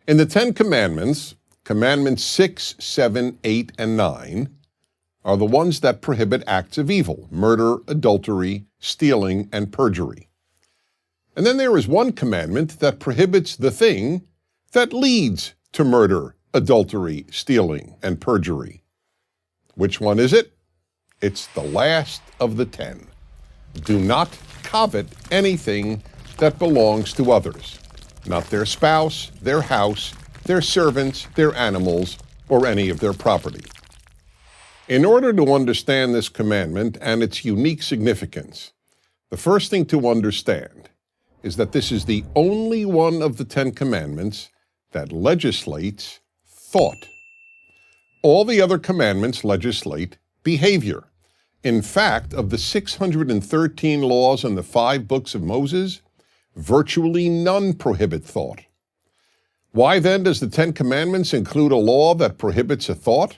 In the Ten Commandments, Commandments 6, 7, 8, and 9 are the ones that prohibit acts of evil: murder, adultery, stealing, and perjury. And then there is one commandment that prohibits the thing that leads to murder, adultery, stealing, and perjury. Which one is it? It's the last of the 10. Do not covet anything that belongs to others, not their spouse, their house, their servants, their animals, or any of their property. In order to understand this commandment and its unique significance, the first thing to understand is that this is the only one of the 10 commandments that legislates thought. All the other commandments legislate behavior. In fact, of the 613 laws in the 5 books of Moses, virtually none prohibit thought. Why then does the 10 Commandments include a law that prohibits a thought?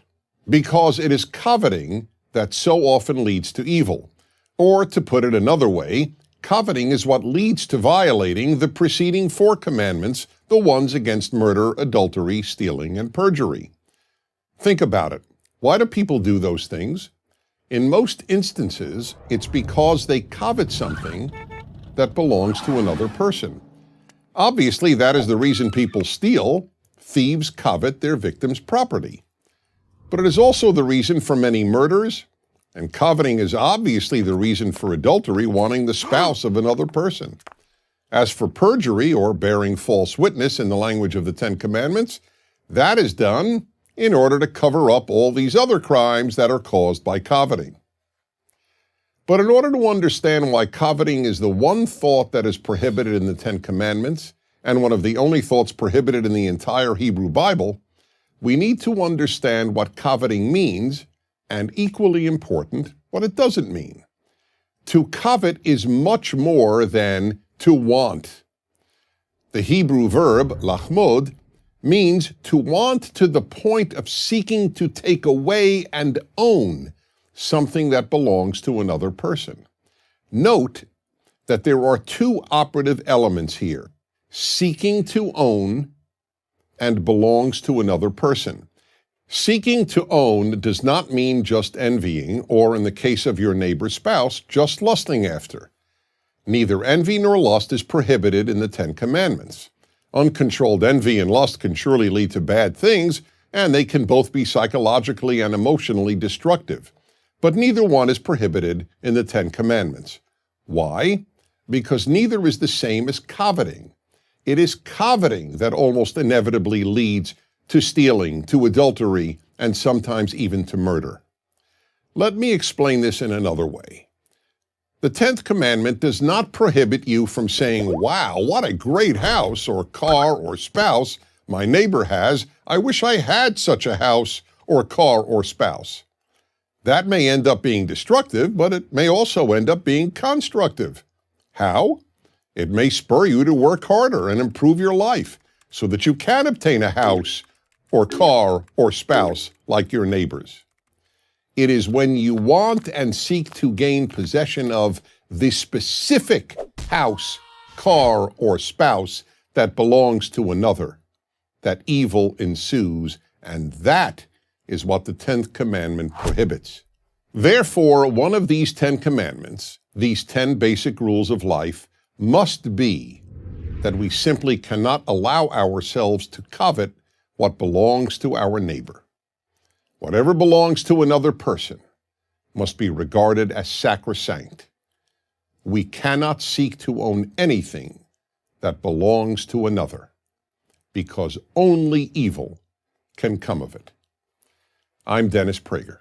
Because it is coveting that so often leads to evil. Or, to put it another way, coveting is what leads to violating the preceding 4 commandments, the ones against murder, adultery, stealing, and perjury. Think about it. Why do people do those things? In most instances, it's because they covet something that belongs to another person. Obviously, that is the reason people steal. Thieves covet their victim's property. But it is also the reason for many murders, and coveting is obviously the reason for adultery, wanting the spouse of another person. As for perjury, or bearing false witness in the language of the 10 Commandments, that is done in order to cover up all these other crimes that are caused by coveting. But in order to understand why coveting is the one thought that is prohibited in the 10 Commandments, and one of the only thoughts prohibited in the entire Hebrew Bible, we need to understand what coveting means, and equally important, what it doesn't mean. To covet is much more than to want. The Hebrew verb, lachmod, means to want to the point of seeking to take away and own something that belongs to another person. Note that there are 2 operative elements here: seeking to own and belongs to another person. Seeking to own does not mean just envying, or in the case of your neighbor's spouse, just lusting after. Neither envy nor lust is prohibited in the 10 Commandments. Uncontrolled envy and lust can surely lead to bad things, and they can both be psychologically and emotionally destructive. But neither one is prohibited in the 10 Commandments. Why? Because neither is the same as coveting. It is coveting that almost inevitably leads to stealing, to adultery, and sometimes even to murder. Let me explain this in another way. The 10th commandment does not prohibit you from saying, "Wow, what a great house or car or spouse my neighbor has. I wish I had such a house or car or spouse." That may end up being destructive, but it may also end up being constructive. How? It may spur you to work harder and improve your life so that you can obtain a house or car or spouse like your neighbors. It is when you want and seek to gain possession of the specific house, car, or spouse that belongs to another that evil ensues, and that is what the 10th commandment prohibits. Therefore, one of these 10 commandments, these 10 basic rules of life, must be that we simply cannot allow ourselves to covet what belongs to our neighbor. Whatever belongs to another person must be regarded as sacrosanct. We cannot seek to own anything that belongs to another, because only evil can come of it. I'm Dennis Prager.